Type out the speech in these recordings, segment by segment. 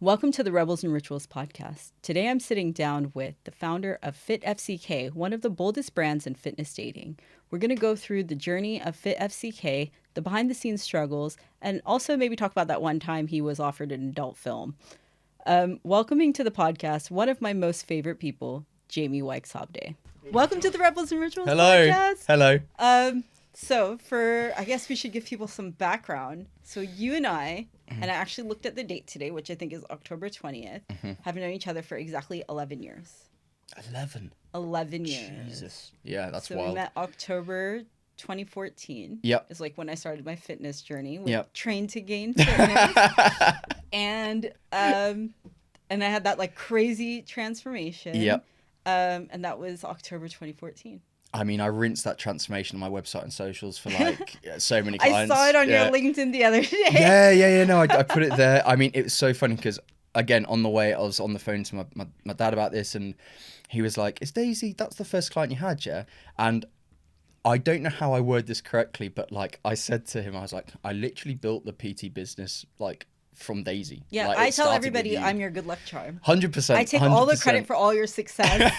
Welcome to the Rebels and Rituals podcast. Today I'm sitting down with the founder of FitFCK, one of the boldest brands in fitness dating. We're going to go through the journey of FitFCK, the behind the scenes struggles, and also maybe talk about that one time he was offered an adult film. Welcoming to the podcast, one of my most favorite people, Jamie Wykes-Hobday. Welcome to the Rebels and Rituals podcast. Hello. So I guess we should give people some background. So you and I, and I actually looked at the date today, which I think is October 20th, have known each other for exactly 11 years. 11 years. Jesus. Yeah, that's so wild. We met October 2014. Yep. Is like when I started my fitness journey. Train to gain fitness. and I had that like crazy transformation. Yep. And that was October 2014. I mean, I rinsed that transformation on my website and socials for like so many clients. I saw it on your LinkedIn the other day. Yeah. No, I put it there. I mean, it was so funny because, again, on the way, I was on the phone to my dad about this, and he was like, "Is Daisy, that's the first client you had, yeah?" And I don't know how I word this correctly, but like I said to him, I was like, I literally built the PT business like from Daisy. Yeah, like, I tell everybody I'm your good luck charm. 100%. I take all the credit for all your success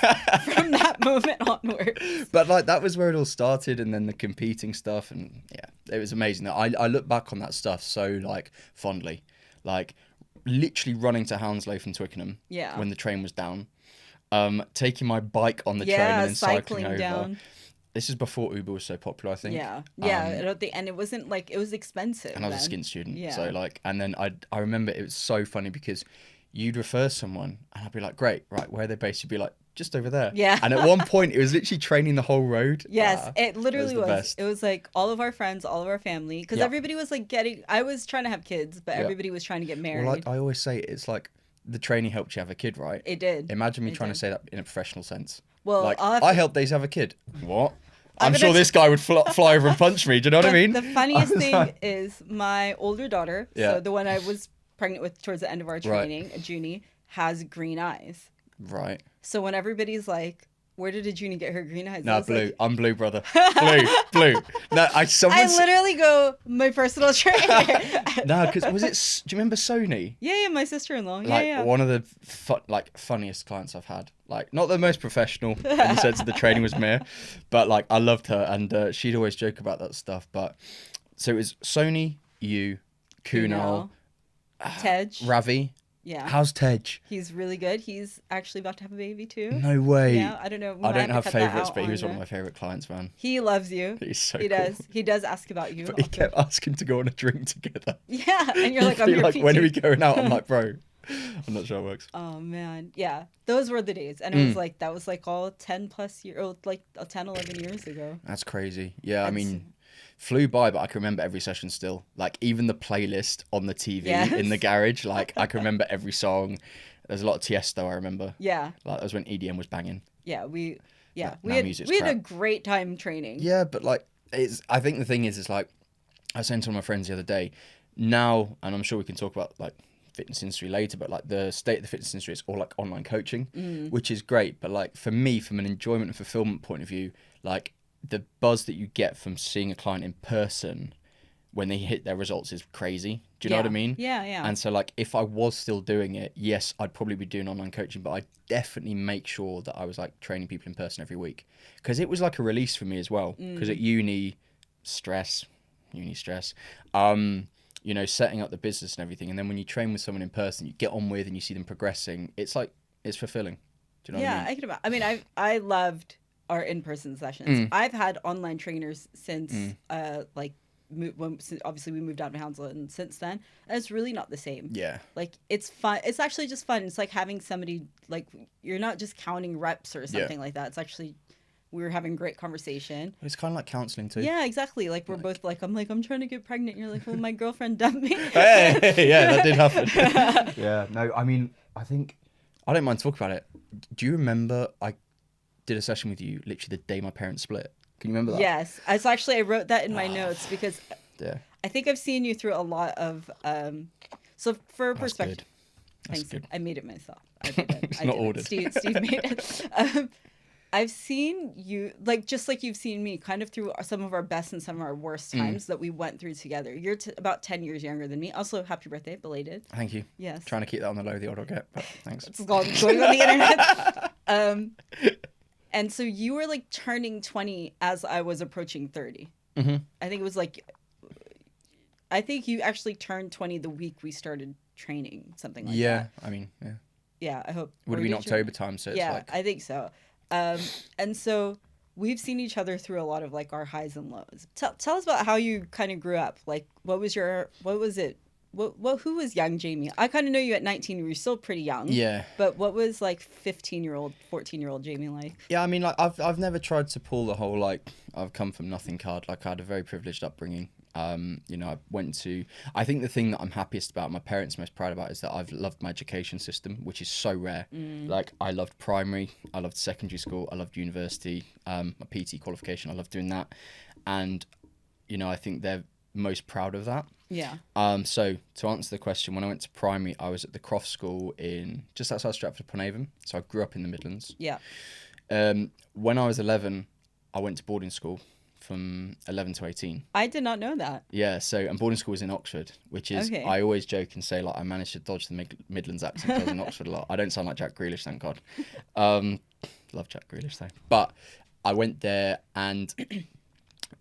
from that moment onwards. But like that was where it all started, and then the competing stuff, and yeah, it was amazing. I look back on that stuff so like fondly, like literally running to Hounslow from Twickenham when the train was down, taking my bike on the train and then cycling over. Down. This is before Uber was so popular, I think. Yeah. And it wasn't like, it was expensive. And I was a skin student. Yeah. So like, and then I remember it was so funny because you'd refer someone and I'd be like, great, right, where are they based? You'd be like, just over there. Yeah. And at one point it was literally training the whole road. Yes, it literally was. Best. It was like all of our friends, all of our family. Because everybody was like I was trying to have kids, but everybody was trying to get married. Well, like I always say, it's like the training helped you have a kid, right? It did. Imagine me trying to say that in a professional sense. Well, like, I helped Daisy have a kid. What? I'm gonna sure this guy would fly over and punch me. Do you know what I mean? The funniest thing is my older daughter, so the one I was pregnant with towards the end of our training, Junie, has green eyes. Right. So when everybody's like, where did Junie get her green eyes? No, blue. Like, I'm blue, brother. Blue. No, I literally go, my personal trainer. No, because do you remember Sony? Yeah, my sister-in-law. Like one of the funniest clients I've had. Like not the most professional in the sense of the training was mere, but like I loved her, and she'd always joke about that stuff. But so it was Sony, you, Kunal, Tej, Ravi. Yeah. How's Tej? He's really good. He's actually about to have a baby too. No way. Yeah, I don't know. I don't have favourites, but he was one of my favourite clients, man. He loves you. He's so cool. He does. He does ask about you. But he kept asking to go on a drink together. Yeah, and you're like, I'm your PT. When are we going out? I'm like, bro, I'm not sure it works. Oh man, yeah, those were the days, and it was like that was like all 10 plus year old, like 10, 11 years ago. There's crazy. Yeah, I mean, flew by, but I can remember every session still. Like even the playlist on the TV in the garage, like I can remember every song. There's a lot of Tiesto, I remember. Yeah. Like that was when EDM was banging. Yeah, we had a great time training. Yeah, but like I think the thing is like I was saying to one of my friends the other day, now, and I'm sure we can talk about like fitness industry later, but like the state of the fitness industry is all like online coaching, which is great. But like for me, from an enjoyment and fulfillment point of view, like the buzz that you get from seeing a client in person when they hit their results is crazy. Do you know what I mean? Yeah. And so like if I was still doing it, yes, I'd probably be doing online coaching, but I'd definitely make sure that I was like training people in person every week, because it was like a release for me as well. Because at uni stress, you know, setting up the business and everything, and then when you train with someone in person, you get on with and you see them progressing, it's like it's fulfilling. Do you know what I mean? I can imagine. I mean, I loved our in-person sessions. I've had online trainers since obviously we moved out to Hounslow, and since then, and it's really not the same. Yeah. Like it's fun. It's actually just fun. It's like having somebody, like you're not just counting reps or something like that. It's actually, we were having great conversation. It's kind of like counseling too. Yeah, exactly. Like we're both like, I'm trying to get pregnant. And you're like, well, my girlfriend dumped me. Hey, yeah, that did happen. Yeah, no, I mean, I think, I don't mind talking about it. Do you remember I did a session with you literally the day my parents split? Can you remember that? Yes. I wrote that in my notes because I think I've seen you through a lot of, so for perspective. That's Thanks. good. I made it myself. I did it. It's not ordered. Steve made it. I've seen you, like, just like you've seen me, kind of through some of our best and some of our worst times that we went through together. You're about 10 years younger than me. Also, happy birthday, belated. Thank you. Yes. Trying to keep that on the low, the older I get, but thanks. It's going on the internet. And so you were like turning 20 as I was approaching 30. Mm-hmm. I think it was like, I think you actually turned 20 the week we started training, something like that. Yeah, I mean, yeah. Yeah, I hope. Would have been October time, so it's yeah, like... I think so. And so we've seen each other through a lot of like our highs and lows. Tell us about how you kind of grew up. Like, what was it? Who was young Jamie? I kind of know you at 19. You were still pretty young. Yeah. But what was like 15-year-old, 14-year-old Jamie like? Yeah, I mean, like, I've never tried to pull the whole, like, I've come from nothing card. Like, I had a very privileged upbringing. You know, I think the thing that I'm happiest about, my parents most proud about, is that I've loved my education system, which is so rare. Like, I loved primary, I loved secondary school, I loved university, my PT qualification, I loved doing that. And, you know, I think they're most proud of that. Yeah. So to answer the question, when I went to primary, I was at the Croft School just outside Stratford-upon-Avon. So I grew up in the Midlands. Yeah. When I was 11, I went to boarding school from 11 to 18. I did not know that. Yeah, and boarding school was in Oxford, which is, Okay. I always joke and say, like, I managed to dodge the Midlands accent because I was in Oxford a lot. I don't sound like Jack Grealish, thank God. Love Jack Grealish, though. But I went there, and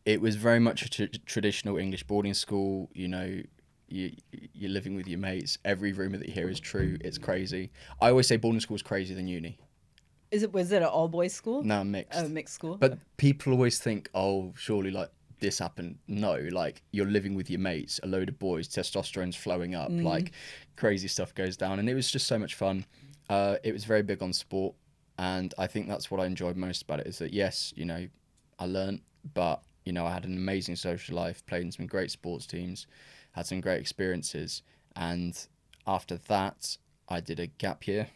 it was very much a traditional English boarding school. You know, you're living with your mates. Every rumour that you hear is true. It's crazy. I always say boarding school is crazier than uni. Was it an all boys school? No, mixed. Oh, mixed school. But people always think, oh, surely like this happened. No, like you're living with your mates, a load of boys, testosterone's flowing up, like crazy stuff goes down, and it was just so much fun. It was very big on sport, and I think that's what I enjoyed most about it. Is that yes, you know, I learned, but you know, I had an amazing social life, played in some great sports teams, had some great experiences, and after that, I did a gap year.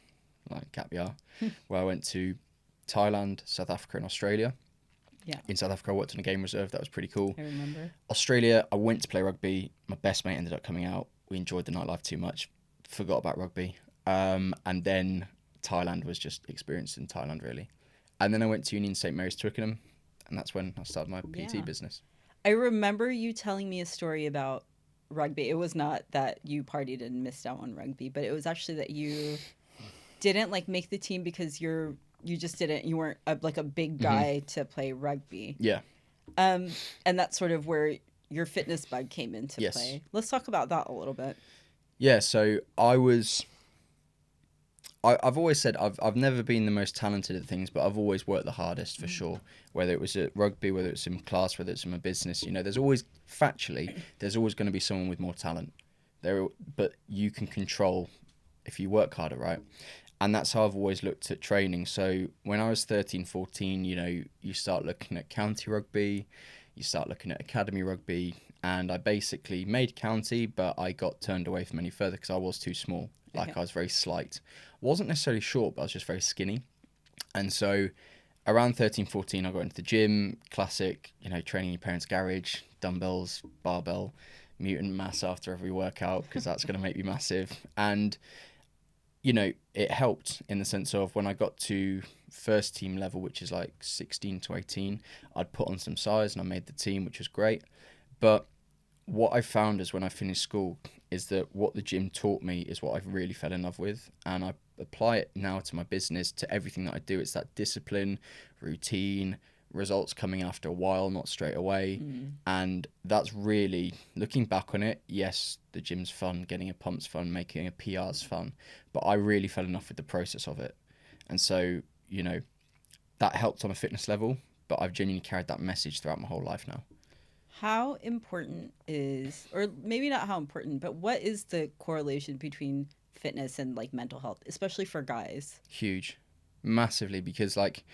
Where I went to Thailand, South Africa, and Australia. Yeah. In South Africa, I worked on a game reserve. That was pretty cool. I remember. Australia, I went to play rugby. My best mate ended up coming out. We enjoyed the nightlife too much. Forgot about rugby. And then Thailand was just experience in Thailand, really. And then I went to uni in St. Mary's, Twickenham. And that's when I started my PT business. I remember you telling me a story about rugby. It was not that you partied and missed out on rugby, but it was actually that you didn't like make the team because you weren't a big guy to play rugby. Yeah. And that's sort of where your fitness bug came into play. Let's talk about that a little bit. Yeah, so I've always said I've never been the most talented at things, but I've always worked the hardest for sure. Whether it was at rugby, whether it's in class, whether it's in my business, you know, there's always going to be someone with more talent. But you can control if you work harder, right? And that's how I've always looked at training. So when I was 13, 14, you know, you start looking at county rugby, you start looking at academy rugby, and I basically made county, but I got turned away from any further because I was too small. Like I was very slight. Wasn't necessarily short, but I was just very skinny. And so around 13, 14, I got into the gym, classic, you know, training in your parents' garage, dumbbells, barbell, mutant mass after every workout because that's going to make you massive. And you know, it helped in the sense of when I got to first team level, which is like 16 to 18, I'd put on some size and I made the team, which was great. But what I found is when I finished school is that what the gym taught me is what I've really fell in love with. And I apply it now to my business, to everything that I do. It's that discipline, routine, results coming after a while, not straight away. And that's really, looking back on it, yes, the gym's fun, getting a pump's fun, making a PR's fun, but I really fell in love with the process of it. And so, you know, that helped on a fitness level, but I've genuinely carried that message throughout my whole life now. How important is, or maybe not how important, but what is the correlation between fitness and like mental health, especially for guys? Huge, massively, because like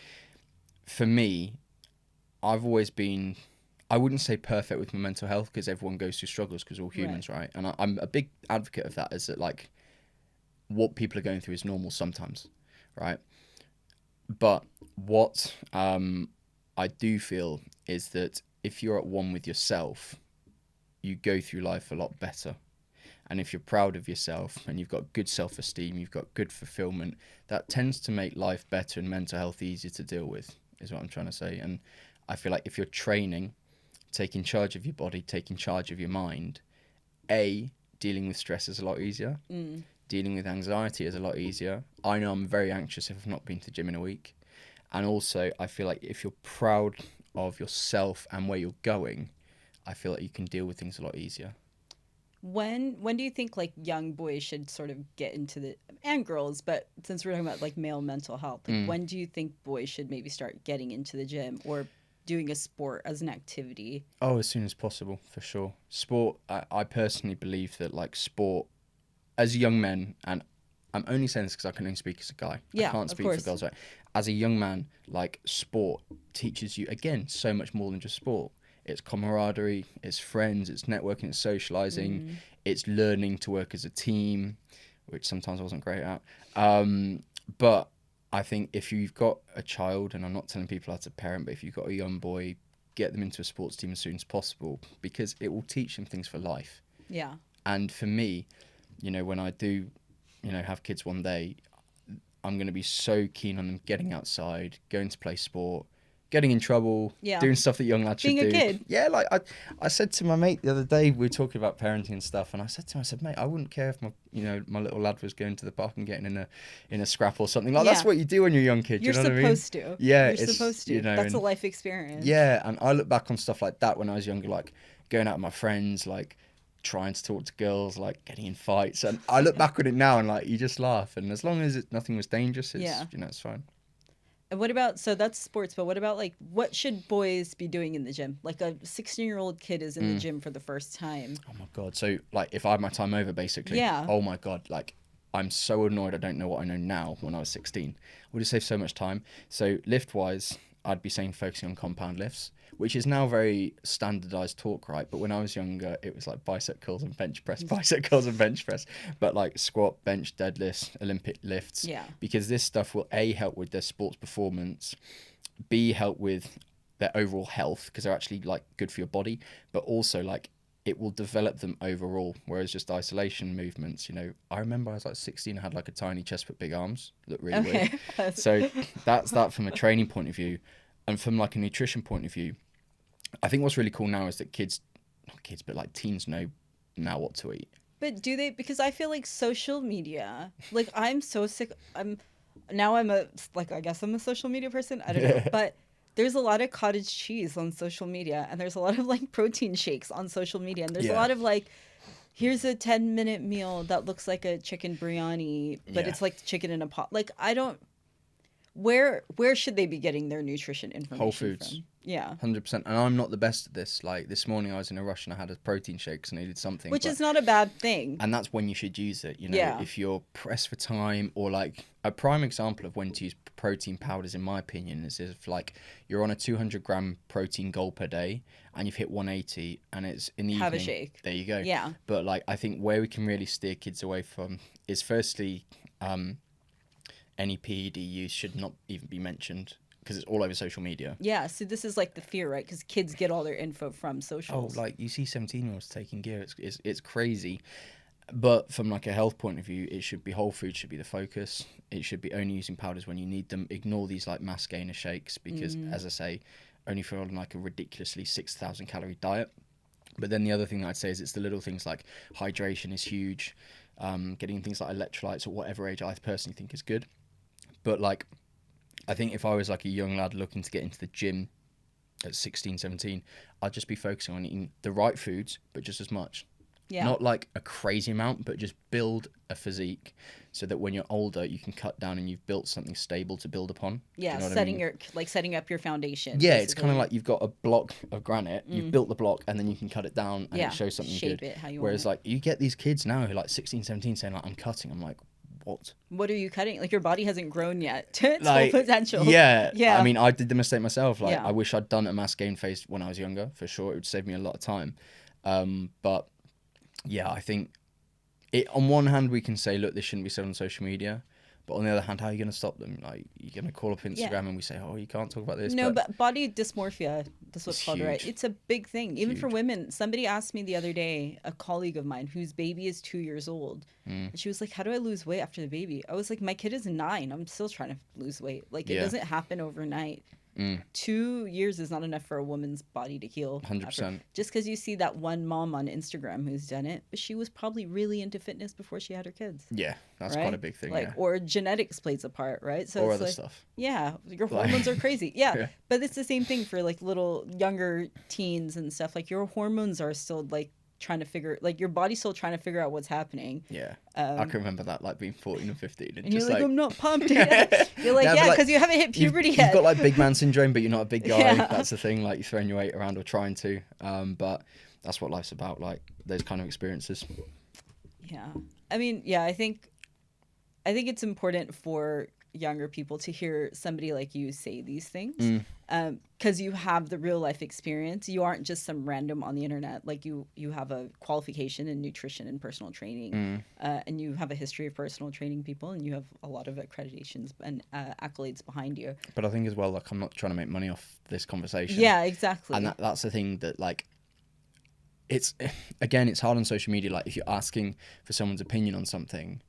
for me, I've always been, I wouldn't say perfect with my mental health because everyone goes through struggles because we're all humans, right? And I'm a big advocate of that, is that like what people are going through is normal sometimes, right? But what I do feel is that if you're at one with yourself, you go through life a lot better. And if you're proud of yourself and you've got good self-esteem, you've got good fulfillment, that tends to make life better and mental health easier to deal with, is what I'm trying to say. And I feel like if you're training, taking charge of your body, taking charge of your mind, dealing with stress is a lot easier. Dealing with anxiety is a lot easier. I know I'm very anxious if I've not been to the gym in a week. And also, I feel like if you're proud of yourself and where you're going, I feel like you can deal with things a lot easier. When do you think like young boys should sort of get into the, and girls, but since we're talking about like male mental health, like when do you think boys should maybe start getting into the gym or doing a sport as an activity? Oh, as soon as possible, for sure. Sport, I personally believe that like sport, as young men, and I'm only saying this because I can only speak as a guy. Yeah, I can't speak of course. for girls, right? As a young man, like sport teaches you, again, so much more than just sport. It's camaraderie, it's friends, it's networking, it's socializing, it's learning to work as a team, which sometimes I wasn't great at. But I think if you've got a child, and I'm not telling people how to parent, but if you've got a young boy, get them into a sports team as soon as possible, because it will teach them things for life. Yeah. And for me, you know, when I do, you know, have kids one day, I'm going to be so keen on them getting outside, going to play sport, getting in trouble, doing stuff that young lads should do. Being a kid. Yeah, like I said to my mate the other day, we were talking about parenting and stuff, and I said to him, I said, mate, I wouldn't care if my little lad was going to the park and getting in a scrap or something. Like, that's what you do when you're a young kid. You're you know supposed what I mean? to. Yeah, you're supposed to. You know, that's a life experience. Yeah, and I look back on stuff like that when I was younger, like going out with my friends, like trying to talk to girls, like getting in fights, and I look back on it now and like you just laugh, and as long as nothing was dangerous, it's you know, it's fine. And what about, so that's sports, but what about like what should boys be doing in the gym? Like a 16-year-old kid is in the gym for the first time. Oh my god. So like if I had my time over, basically, oh my god, like I'm so annoyed I don't know what I know now when I was 16. Would have saved so much time. So lift wise, I'd be saying focusing on compound lifts, which is now very standardized talk, right? But when I was younger, it was like bicep curls and bench press, bicep curls and bench press. But like squat, bench, deadlifts, Olympic lifts. Yeah. Because this stuff will A, help with their sports performance, B, help with their overall health because they're actually like good for your body, but also like it will develop them overall. Whereas just isolation movements, you know, I remember I was like 16, I had like a tiny chest but big arms, looked really weird. So that's that from a training point of view. And from like a nutrition point of view, I think what's really cool now is that not kids, but like teens know now what to eat. But do they? Because I feel like social media, like I'm so sick. I guess I'm a social media person. I don't know. But there's a lot of cottage cheese on social media, and there's a lot of like protein shakes on social media. And there's a lot of like, here's a 10-minute meal that looks like a chicken biryani, but it's like chicken in a pot. Like, I don't, where should they be getting their nutrition information Whole Foods. from? Yeah. 100%. And I'm not the best at this. Like this morning I was in a rush and I had a protein shake because I needed something. Which is not a bad thing. And that's when you should use it. You know, if you're pressed for time, or like a prime example of when to use protein powders, in my opinion, is if like you're on a 200-gram protein goal per day and you've hit 180 and it's in the evening. Have a shake. There you go. Yeah. But like, I think where we can really steer kids away from is firstly, any PED use should not even be mentioned because it's all over social media. Yeah, so this is like the fear, right? Because kids get all their info from socials. Oh, like you see 17-year-olds taking gear. It's crazy. But from like a health point of view, it should be whole food should be the focus. It should be only using powders when you need them. Ignore these like mass gainer shakes because, as I say, only for on like a ridiculously 6,000 calorie diet. But then the other thing that I'd say is it's the little things like hydration is huge. Getting things like electrolytes at whatever age I personally think is good. But like, I think if I was like a young lad looking to get into the gym at 16, 17, I'd just be focusing on eating the right foods, but just as much. Yeah. Not like a crazy amount, but just build a physique so that when you're older, you can cut down and you've built something stable to build upon. Yeah, you know setting up your foundation. Yeah, basically. It's kind of like you've got a block of granite, you've built the block, and then you can cut it down and it shows something shape good. It how you Whereas want like you get these kids now who are like 16, 17 saying like, I'm cutting. I'm like, what are you cutting? Like your body hasn't grown yet to its full potential. Yeah. I mean, I did the mistake myself. Like I wish I'd done a mass gain phase when I was younger, for sure. It would save me a lot of time. But yeah, I think it, on one hand we can say, look, this shouldn't be said on social media. But on the other hand, how are you going to stop them? Like, you're going to call up Instagram and we say, oh, you can't talk about this. No, but body dysmorphia, that's what's called, huge. right? It's a big thing. Even for Huge. women. Somebody asked me the other day, a colleague of mine whose baby is 2 years old. And she was like, how do I lose weight after the baby? I was like, my kid is 9. I'm still trying to lose weight. Like, it doesn't happen overnight. 2 years is not enough for a woman's body to heal. 100%. Just because you see that one mom on Instagram who's done it, but she was probably really into fitness before she had her kids. Yeah, that's right? quite a big thing. Like, or genetics plays a part, right? So or it's other like, stuff. yeah, your hormones are crazy. Yeah, Yeah. but it's the same thing for like little younger teens and stuff. Like, your hormones are still like trying to figure, like, your body's still trying to figure out what's happening. Yeah, I can remember that, like, being 14 and 15. And just you're like, I'm not pumped. You're like, yeah, because you haven't hit puberty you've yet. got, like, big man syndrome, but you're not a big guy. Yeah. That's the thing. Like, you're throwing your weight around or trying to. But that's what life's about, like, those kind of experiences. Yeah. I mean, yeah, I think it's important for younger people to hear somebody like you say these things, because you have the real life experience. You aren't just some random on the internet. Like, you have a qualification in nutrition and personal training, and you have a history of personal training people, and you have a lot of accreditations and accolades behind you. But I think as well, like, I'm not trying to make money off this conversation. Yeah, exactly. And that's the thing that, like, it's hard on social media. Like, if you're asking for someone's opinion on something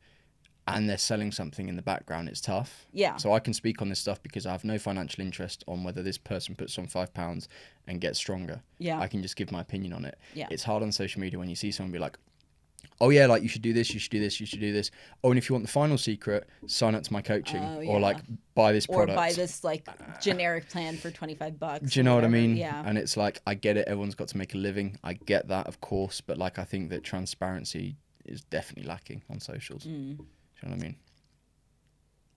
and they're selling something in the background, it's tough. Yeah. So I can speak on this stuff because I have no financial interest on whether this person puts on 5 pounds and gets stronger. Yeah. I can just give my opinion on it. Yeah. It's hard on social media when you see someone be like, oh yeah, like, you should do this, you should do this, you should do this. Oh, and if you want the final secret, sign up to my coaching, or like buy this product, or buy this like generic plan for $25. Do you know what I mean? Yeah. And it's like, I get it, everyone's got to make a living, I get that, of course, but like, I think that transparency is definitely lacking on socials. Do you know what I mean?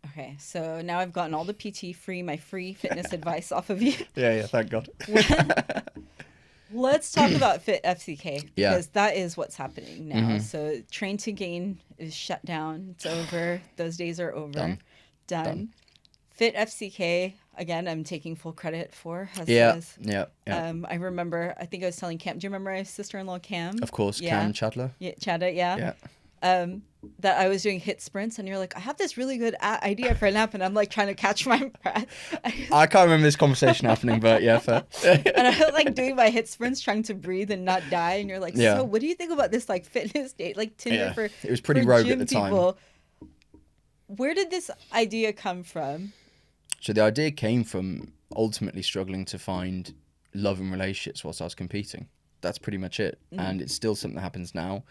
Okay, so now I've gotten all the PT free, my free fitness advice off of you. Yeah, thank God. Let's talk about FitFCK, Yeah. because that is what's happening now. So Train to Gain is shut down. It's over. Those days are over. Done. FitFCK, again, I'm taking full credit for. Yeah. I remember, I think I was telling Cam, do you remember my sister-in-law Cam? Of course, Yeah. Cam Chadler. Yeah, Chada, yeah. That I was doing HIIT sprints, and you're like, I have this really good idea for an app, and I'm like trying to catch my breath. I can't remember this conversation happening, but yeah, fair. And I was like doing my HIIT sprints, trying to breathe and not die. And you're like, Yeah. so what do you think about this like fitness date, like Tinder for? It was pretty for rogue gym at the time. people? Where did this idea come from? So the idea came from ultimately struggling to find love and relationships whilst I was competing. That's pretty much it. And it's still something that happens now.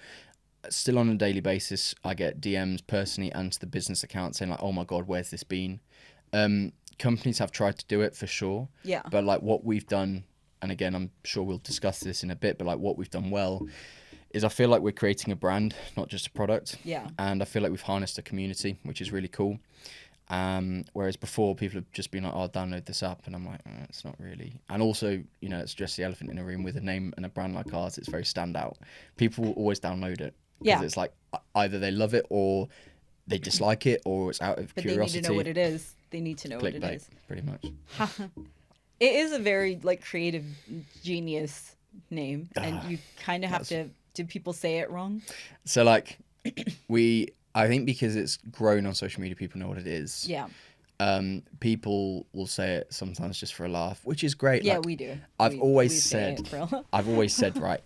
Still on a daily basis, I get DMs personally and to the business account saying like, oh my God, where's this been? Companies have tried to do it for sure. Yeah. But like what we've done, and again, I'm sure we'll discuss this in a bit, but like what we've done well is I feel like we're creating a brand, not just a product. Yeah. And I feel like we've harnessed a community, which is really cool. Whereas before people have just been like, oh, download this app, and I'm like, it's not really. And also, you know, it's just the elephant in a room with a name and a brand like ours. It's very standout. People will always download it. Yeah. It's like either they love it or they dislike it, or it's out of But curiosity. they need to know what it is. They need to know what it Clickbait, is. pretty much. It is a very like creative genius name, and you kind of have to. Do people say it wrong? So like I think because it's grown on social media, people know what it is. Yeah. People will say it sometimes just for a laugh, which is great. Yeah, like, we do. I've always say said, it for a- I've always said, right,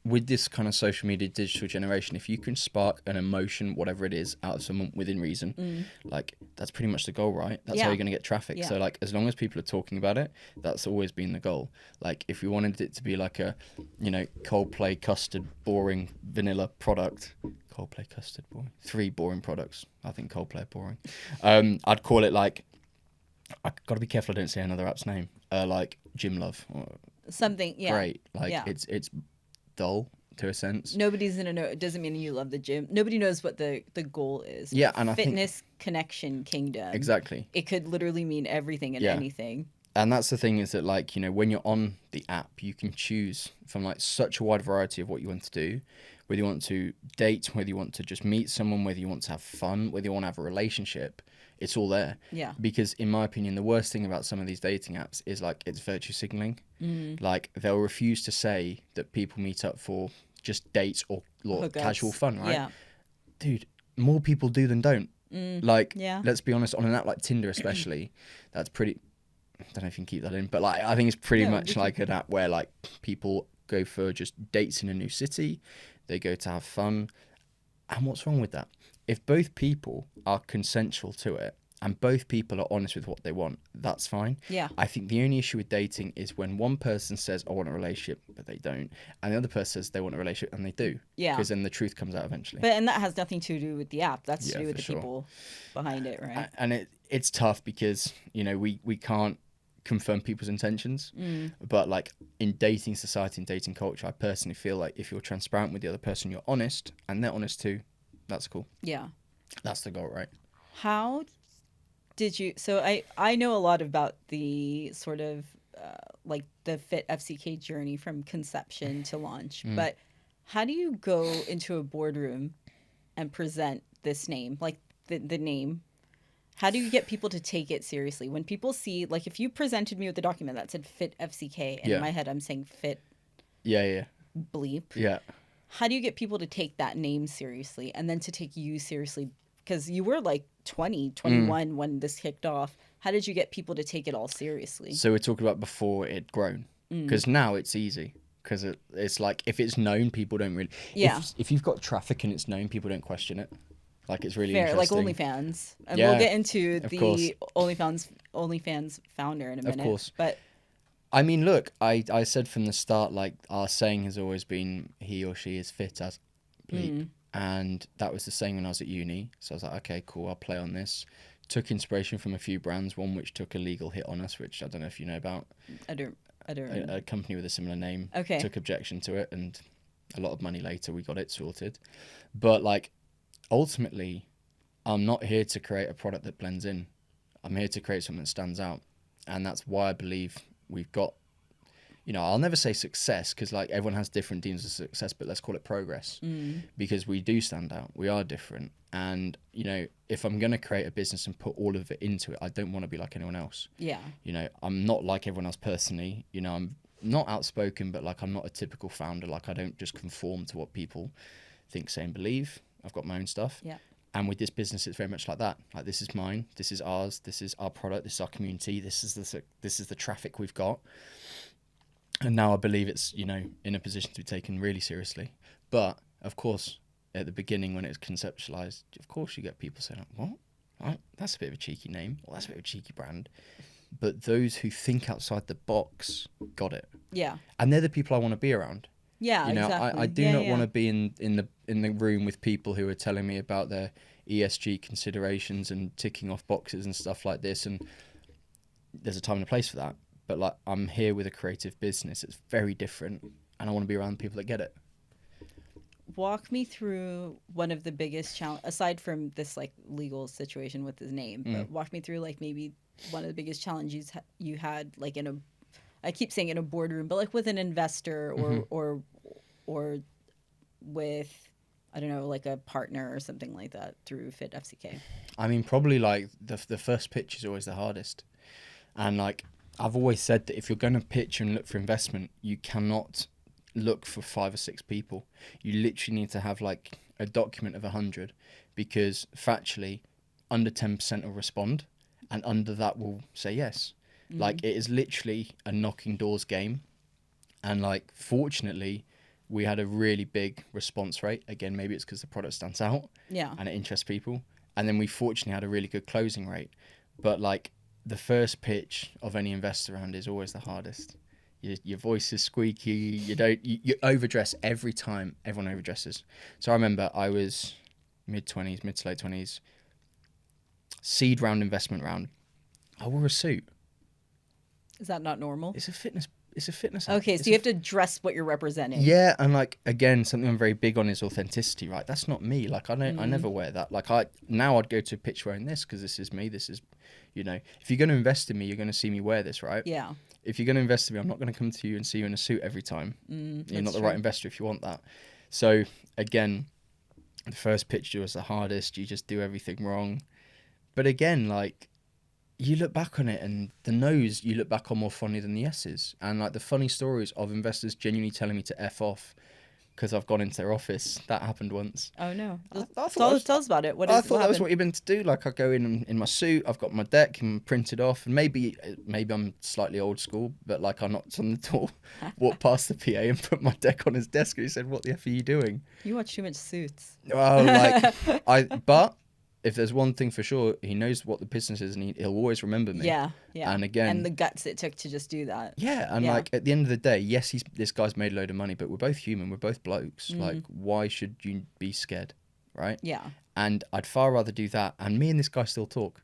with this kind of social media digital generation, if you can spark an emotion, whatever it is, out of someone within reason, like that's pretty much the goal, right? That's how Yeah. you're going to get traffic. Yeah. So like, as long as people are talking about it, that's always been the goal. Like if we wanted it to be like a, you know, Coldplay custard, boring vanilla product, Coldplay custard, boring, 3 boring products. I think Coldplay are boring. I'd call it like, I got to be careful I don't say another app's name, like Gym Love. Or, something. Yeah. great. Like Yeah. it's dull to a sense. Nobody's gonna know. It doesn't mean you love the gym. Nobody knows what the goal is. Yeah, But and I think- fitness connection kingdom. Exactly. It could literally mean everything and Yeah. anything. And that's the thing, is that like, you know, when you're on the app, you can choose from like such a wide variety of what you want to do, whether you want to date, whether you want to just meet someone, whether you want to have fun, whether you want to have a relationship. It's all there. Yeah. Because in my opinion, the worst thing about some of these dating apps is like it's virtue signaling. Like they'll refuse to say that people meet up for just dates or Hookups. casual fun, right? Yeah. Dude, more people do than don't. Like, yeah. let's be honest, on an app like Tinder especially, that's pretty, I don't know if you can keep that in, but like, I think it's pretty No, much like an app where like people go for just dates in a new city, they go to have fun. And what's wrong with that? If both people are consensual to it and both people are honest with what they want, that's fine. Yeah. I think the only issue with dating is when one person says, I want a relationship, but they don't. And the other person says they want a relationship and they do. Yeah. Because then the truth comes out eventually. And that has nothing to do with the app. That's to Yeah, do with for the sure. people behind it, right? And it's tough because, you know, we can't confirm people's intentions. But like in dating society and dating culture, I personally feel like if you're transparent with the other person, you're honest, and they're honest too, that's cool. Yeah. That's the goal, right? How did you? So I know a lot about the sort of like the FitFCK journey from conception to launch, but how do you go into a boardroom and present this name, like the name? How do you get people to take it seriously when people see, like, if you presented me with a document that said FitFCK, and in my head I'm saying fit Yeah. bleep. Yeah. How do you get people to take that name seriously and then to take you seriously? Because you were like 20, 21 when this kicked off. How did you get people to take it all seriously? So we're talking about before it had grown. Because now it's easy. Because it's like, if it's known, people don't really... Yeah. If you've got traffic and it's known, people don't question it. Like, it's really Fair, like interesting. OnlyFans. And Yeah, we'll get into of the course. OnlyFans founder in a minute. Of course. But I mean, look, I said from the start, like, our saying has always been, he or she is fit as bleep. And that was the same when I was at uni. So I was like, okay, cool, I'll play on this. Took inspiration from a few brands, one which took a legal hit on us, which I don't know if you know about. I don't A company with a similar name took objection to it, and a lot of money later we got it sorted. But like, ultimately, I'm not here to create a product that blends in. I'm here to create something that stands out. And that's why I believe we've got, you know, I'll never say success because like everyone has different deans of success, but let's call it progress because we do stand out. We are different. And, you know, if I'm going to create a business and put all of it into it, I don't want to be like anyone else. yeah. You know, I'm not like everyone else personally. You know, I'm not outspoken, but like I'm not a typical founder. Like I don't just conform to what people think, say, and believe. I've got my own stuff. Yeah. And with this business, it's very much like that. Like, this is mine. This is ours. This is our product. This is our community. This is the traffic we've got. And now I believe it's, you know, in a position to be taken really seriously. But of course, at the beginning when it was conceptualized, of course you get people saying, what? Right, that's a bit of a cheeky name. Well, that's a bit of a cheeky brand. But those who think outside the box got it. Yeah. And they're the people I want to be around. Yeah, You know, exactly. I do not want to be in the room with people who are telling me about their ESG considerations and ticking off boxes and stuff like this. And there's a time and a place for that. But like, I'm here with a creative business. It's very different, and I want to be around people that get it. Walk me through one of the biggest challenge, aside from this like legal situation with his name, but walk me through like maybe one of the biggest challenges you had like in a, I keep saying in a boardroom, but like with an investor or with, I don't know, like a partner or something like that through FitFCK. I mean, probably like the first pitch is always the hardest. And like, I've always said that if you're going to pitch and look for investment, you cannot look for 5 or 6 people. You literally need to have like a document of 100, because factually under 10% will respond and under that will say yes. Like, it is literally a knocking doors game. And like, fortunately, we had a really big response rate. Again, maybe it's because the product stands out and it interests people. And then we fortunately had a really good closing rate. But like, the first pitch of any investor round is always the hardest. Your voice is squeaky. You overdress every time. Everyone overdresses. So I remember I was mid to late 20s, seed round, investment round. I wore a suit. Is that not normal? It's a fitness app. Okay, so you have to dress what you're representing. Yeah, and like, again, something I'm very big on is authenticity, right? That's not me. Like, I never wear that. Like, I'd go to a pitch wearing this because this is me. This is, you know, if you're going to invest in me, you're going to see me wear this, right? Yeah. If you're going to invest in me, I'm not going to come to you and see you in a suit every time. You're not the right investor if you want that. So again, the first pitch was the hardest. You just do everything wrong. But again, like, you look back on it and the no's you look back on more fondly than the yeses. And like, the funny stories of investors genuinely telling me to F off because I've gone into their office. That happened once. Oh no! I Tell us about it. I thought that was what you're meant to do. Like I go in my suit, I've got my deck and printed off, and maybe I'm slightly old school, but like I knocked on the door, walked past the PA and put my deck on his desk, and he said, "What the F are you doing?" You watch too much Suits. Oh, but if there's one thing for sure, he knows what the business is, and he'll always remember me. Yeah. And again, and the guts it took to just do that. Yeah, and like at the end of the day, yes, this guy's made a load of money, but we're both human. We're both blokes. Like, why should you be scared, right? Yeah. And I'd far rather do that. And me and this guy still talk.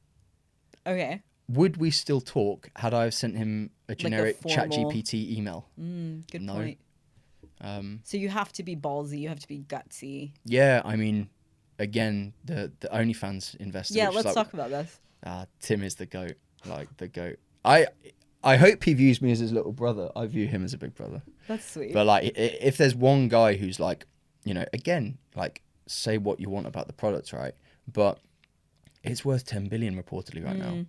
Okay. Would we still talk had I have sent him a generic formal... ChatGPT email? Good point. So you have to be ballsy. You have to be gutsy. Yeah, I mean, again, the OnlyFans investor. Yeah, let's talk about this. Tim is the GOAT. Like the GOAT. I hope he views me as his little brother. I view him as a big brother. That's sweet. But like, if there's one guy who's like, you know, again, like, say what you want about the product, right? But it's worth 10 billion reportedly right now.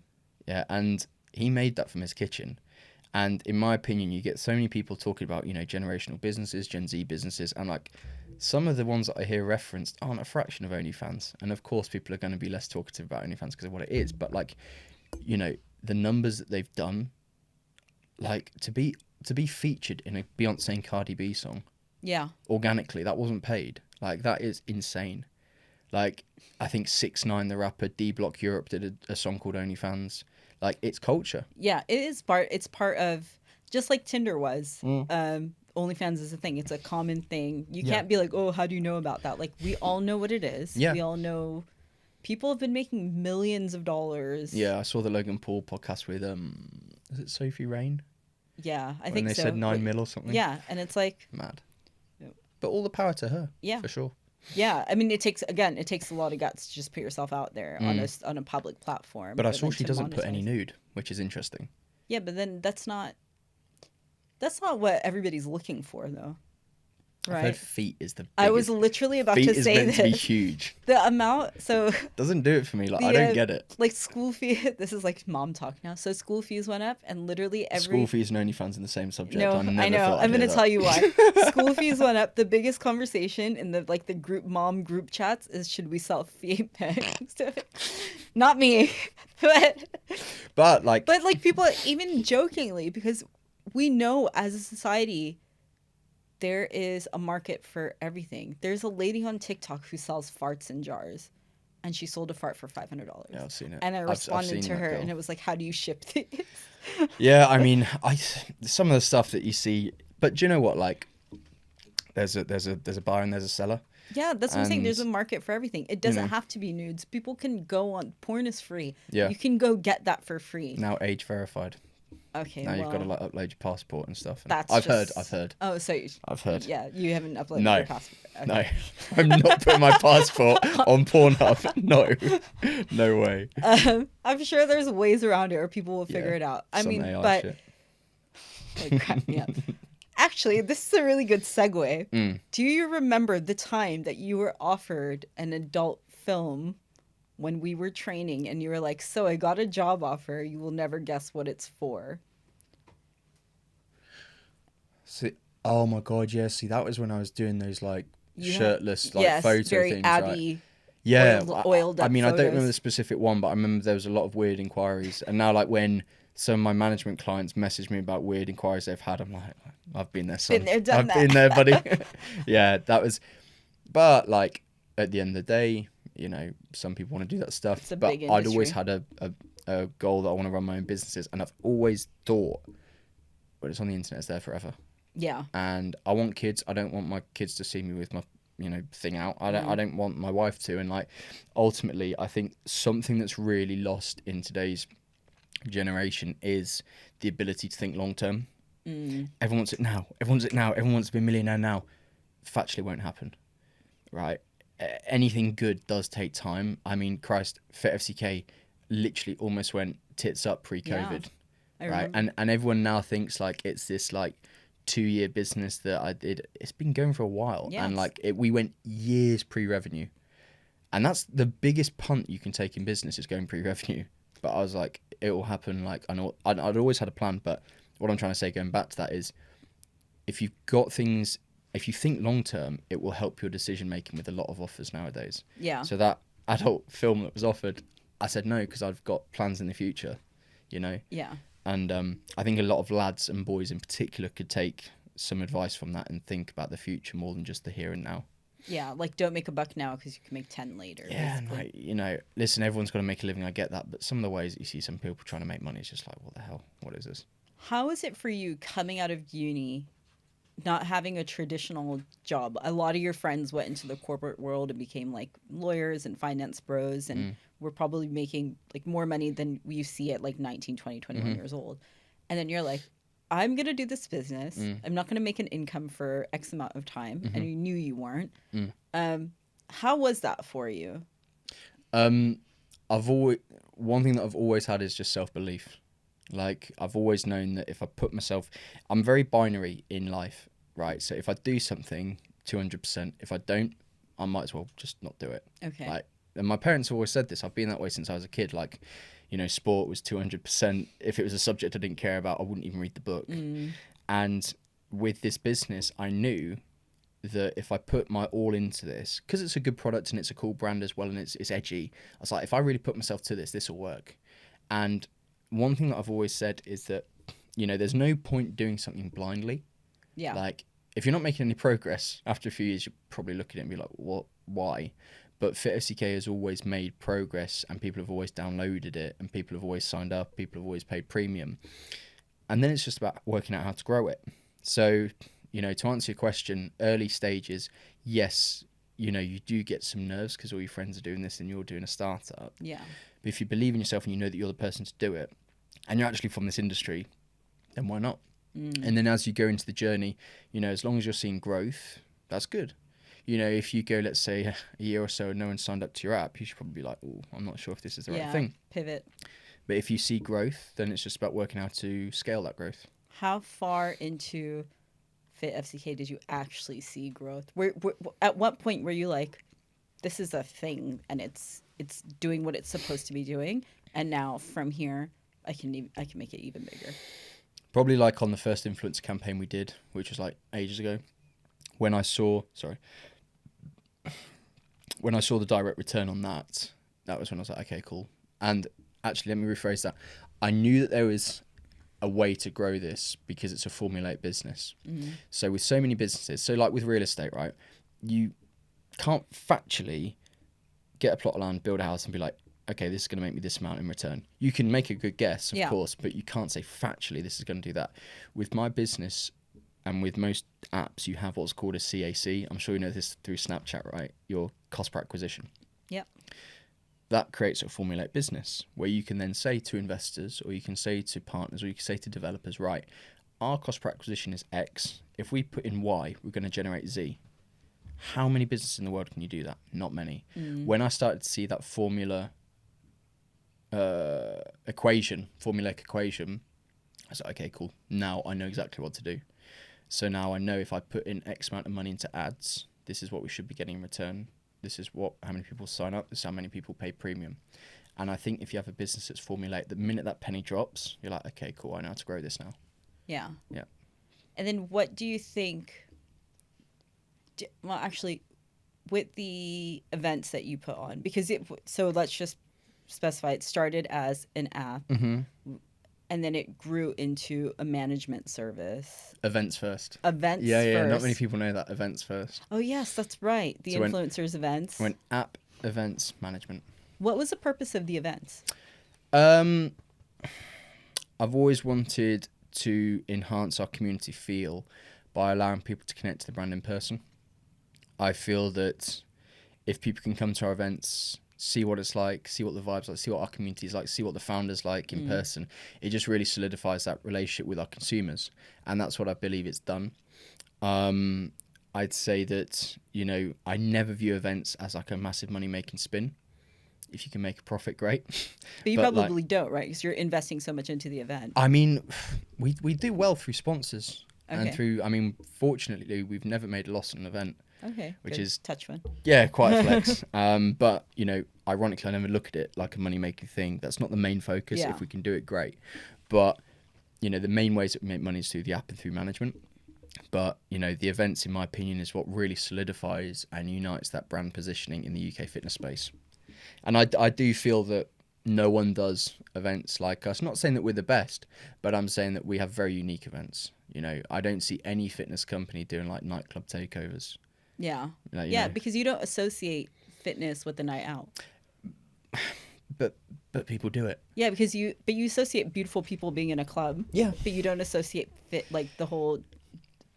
Yeah, and he made that from his kitchen. And in my opinion, you get so many people talking about, you know, generational businesses, Gen Z businesses, and like some of the ones that I hear referenced aren't a fraction of OnlyFans. And of course, people are going to be less talkative about OnlyFans because of what it is. But like, you know, the numbers that they've done, like to be featured in a Beyonce and Cardi B song, organically, that wasn't paid. Like that is insane. Like I think 6ix9ine, the rapper, D Block Europe did a song called OnlyFans. Like it's culture. Yeah, it is part. It's part of just like Tinder was. OnlyFans is a thing. It's a common thing. You can't be like, oh, how do you know about that? Like we all know what it is. Yeah. We all know. People have been making millions of dollars. Yeah, I saw the Logan Paul podcast with is it Sophie Rain? Yeah, I think so. And they said 9 mil or something. Yeah, and it's like mad. But all the power to her. Yeah, for sure. Yeah, I mean, it takes a lot of guts to just put yourself out there on a public platform. But I saw she doesn't put any nude, which is interesting. Yeah, but then that's not what everybody's looking for, though. Right. I've heard feet is the biggest. I was literally about to say this. Feet is meant to be huge. The amount, so... Doesn't do it for me. Like, I don't get it. Like, school fee... This is like mom talk now. So school fees went up and literally every... School fees and OnlyFans in the same subject. No, I know. I'm going to tell you why. School fees went up. The biggest conversation in the mom group chats is, should we sell fee pics? Not me. But like people, even jokingly, because we know as a society... There is a market for everything. There's a lady on TikTok who sells farts in jars, and she sold a fart for $500. Yeah, I've seen it. And I responded to her, and it was like, "How do you ship these?" Yeah, I mean, some of the stuff that you see, but do you know what? Like, there's a buyer and there's a seller. Yeah, that's what I'm saying. There's a market for everything. It doesn't have to be nudes. People can go on. Porn is free. Yeah, you can go get that for free. Now age verified. Okay, now you've got to like upload your passport and stuff. And I've heard. Oh, so I've heard. Yeah, you haven't uploaded your passport. Okay. No, I'm not putting my passport on Pornhub. No way. I'm sure there's ways around it, or people will figure it out. I mean, AI but like, crap me up. Actually, this is a really good segue. Do you remember the time that you were offered an adult film? When we were training and you were like, so I got a job offer, you will never guess what it's for. See, oh my God, yeah. See, that was when I was doing those like shirtless photo very things, Abby, right? Yeah, oiled up I mean, photos. I don't remember the specific one, but I remember there was a lot of weird inquiries. And now, like when some of my management clients message me about weird inquiries they've had, I'm like, I've been there, son. Been there, done that. I've been there, buddy. Yeah, that was. But like at the end of the day, you know, some people want to do that stuff. It's a but big industry. I'd always had a goal that I want to run my own businesses, and I've always thought, when it's on the internet, it's there forever. Yeah. And I want kids. I don't want my kids to see me with my, you know, thing out. I don't want my wife to. And like, ultimately, I think something that's really lost in today's generation is the ability to think long term. Everyone wants it now. Everyone wants to be a millionaire now. Factually, won't happen. Right. Anything good does take time. I mean, Christ, FitFCK literally almost went tits up pre-COVID, right? And everyone now thinks like it's this like 2-year business that I did. It's been going for a while, and like we went years pre-revenue, and that's the biggest punt you can take in business is going pre-revenue. But I was like, it will happen. Like I know I'd always had a plan, but what I'm trying to say, going back to that, is if you've got things if you think long term, it will help your decision making with a lot of offers nowadays. Yeah. So that adult film that was offered, I said no because I've got plans in the future, you know. Yeah. And I think a lot of lads and boys in particular could take some advice from that and think about the future more than just the here and now. Yeah, like don't make a buck now because you can make 10 later. Yeah, and like, you know, listen, everyone's got to make a living. I get that, but some of the ways that you see some people trying to make money is just like, what the hell? What is this? How is it for you coming out of uni, not having a traditional job? A lot of your friends went into the corporate world and became like lawyers and finance bros, and were probably making like more money than you see at like 19, 20, 21 years old. And then you're like, I'm going to do this business. I'm not going to make an income for X amount of time. And you knew you weren't. How was that for you? One thing that I've always had is just self-belief. Like, I've always known that if I put myself, I'm very binary in life, right? So if I do something, 200%. If I don't, I might as well just not do it. Okay. Like, and my parents have always said this. I've been that way since I was a kid. Like, you know, sport was 200%. If it was a subject I didn't care about, I wouldn't even read the book. And with this business, I knew that if I put my all into this, because it's a good product and it's a cool brand as well and it's edgy, I was like, if I really put myself to this will work. And one thing that I've always said is that, you know, there's no point doing something blindly. Yeah. Like, if you're not making any progress, after a few years, you'll probably look at it and be like, what? Why? But FitFCK has always made progress and people have always downloaded it and people have always signed up, people have always paid premium. And then it's just about working out how to grow it. So, you know, to answer your question, early stages, yes, you know, you do get some nerves because all your friends are doing this and you're doing a startup. Yeah. But if you believe in yourself and you know that you're the person to do it and you're actually from this industry, then why not? And then as you go into the journey, you know, as long as you're seeing growth, that's good. You know, if you go, let's say, a year or so and no one signed up to your app, you should probably be like, oh, I'm not sure if this is the right thing. Pivot. But if you see growth, then it's just about working out to scale that growth. How far into FitFCK did you actually see growth? At what point were you like, this is a thing and it's doing what it's supposed to be doing, and now from here I can make it even bigger? Probably like on the first influencer campaign we did, which was like ages ago, when I saw the direct return on that, that was when I was like, okay, cool. And actually, let me rephrase that. I knew that there was a way to grow this because it's a formulaic business. So with so many businesses, so like with real estate, right, you can't factually get a plot of land, build a house and be like, okay, this is going to make me this amount in return. You can make a good guess, of course, but you can't say factually this is going to do that. With my business and with most apps, you have what's called a CAC. I'm sure you know this through Snapchat, right? Your cost per acquisition. Yep. That creates a formulaic business where you can then say to investors or you can say to partners or you can say to developers, right, our cost per acquisition is X. If we put in Y, we're going to generate Z. How many businesses in the world can you do that? Not many. When I started to see that formulaic equation, I was like, okay, cool. Now I know exactly what to do. So now I know if I put in X amount of money into ads, this is what we should be getting in return. This is how many people sign up. This is how many people pay premium. And I think if you have a business that's formulaic, the minute that penny drops, you're like, okay, cool. I know how to grow this now. Yeah. Yeah. And then what do you think? Well, actually, with the events that you put on, because so let's just specify, it started as an app, and then it grew into a management service. Events first. Yeah. Not many people know that. Events first. Oh yes, that's right. The influencers events. Went app, events, management. What was the purpose of the events? I've always wanted to enhance our community feel by allowing people to connect to the brand in person. I feel that if people can come to our events, see what it's like, see what the vibes like, see what our community is like, see what the founders like in person, it just really solidifies that relationship with our consumers. And that's what I believe it's done. I'd say that, you know, I never view events as like a massive money-making spin. If you can make a profit, great. But you probably don't, right? Because you're investing so much into the event. I mean, we do well through sponsors. Okay. And through, I mean, fortunately, we've never made a loss in an event. Okay, which good. is touch fun. Yeah, quite a flex. But you know, ironically, I never look at it like a money making thing. That's not the main focus. Yeah. If we can do it, great. But you know, the main ways that we make money is through the app and through management. But, you know, the events, in my opinion, is what really solidifies and unites that brand positioning in the UK fitness space. And I do feel that no one does events like us. Not saying that we're the best, but I'm saying that we have very unique events. You know, I don't see any fitness company doing like nightclub takeovers. Yeah. Like, Yeah, because you don't associate fitness with the night out. But people do it. Yeah, because you associate beautiful people being in a club. Yeah. But you don't associate fit like the whole,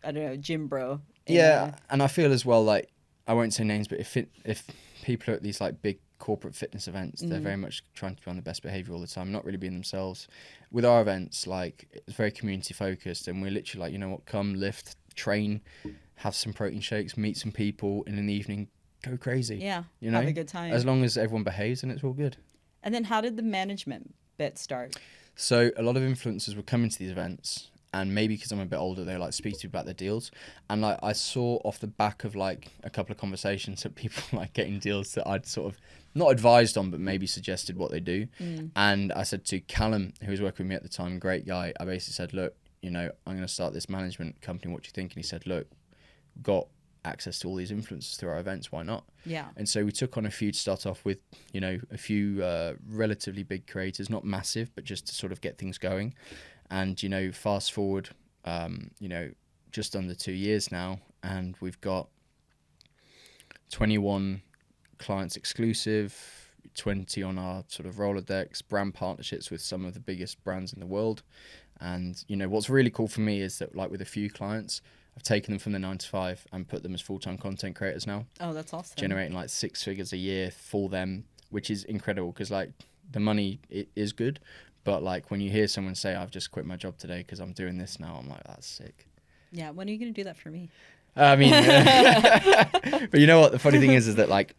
I don't know, gym bro. Yeah, and I feel as well, like, I won't say names, but if people are at these like big corporate fitness events, they're very much trying to be on the best behavior all the time, not really being themselves. With our events, like, it's very community focused, and we're literally like, you know what, come lift, train, have some protein shakes, meet some people, and in the evening go crazy. Yeah, you know, have a good time. As long as everyone behaves, and it's all good. And then how did the management bit start? So a lot of influencers were coming to these events, and maybe because I'm a bit older, they like speak to me about their deals. And like I saw off the back of like a couple of conversations that people like getting deals that I'd sort of not advised on, but maybe suggested what they do. And I said to Callum, who was working with me at the time, great guy, I basically said, look, you know, I'm going to start this management company. What do you think? And he said, look, got access to all these influencers through our events, why not? Yeah. And so we took on a few to start off with, you know, a few relatively big creators, not massive, but just to sort of get things going. And, you know, fast forward, you know, just under 2 years now, and we've got 21 clients exclusive, 20 on our sort of Rolodex, brand partnerships with some of the biggest brands in the world. And, you know, what's really cool for me is that, like, with a few clients, I've taken them from the 9 to 5 and put them as full-time content creators now. Oh, that's awesome. Generating like 6 figures a year for them, which is incredible, because like the money is good, but like when you hear someone say, I've just quit my job today because I'm doing this now, I'm like, that's sick. Yeah, when are you going to do that for me? I mean, but you know what? The funny thing is that like,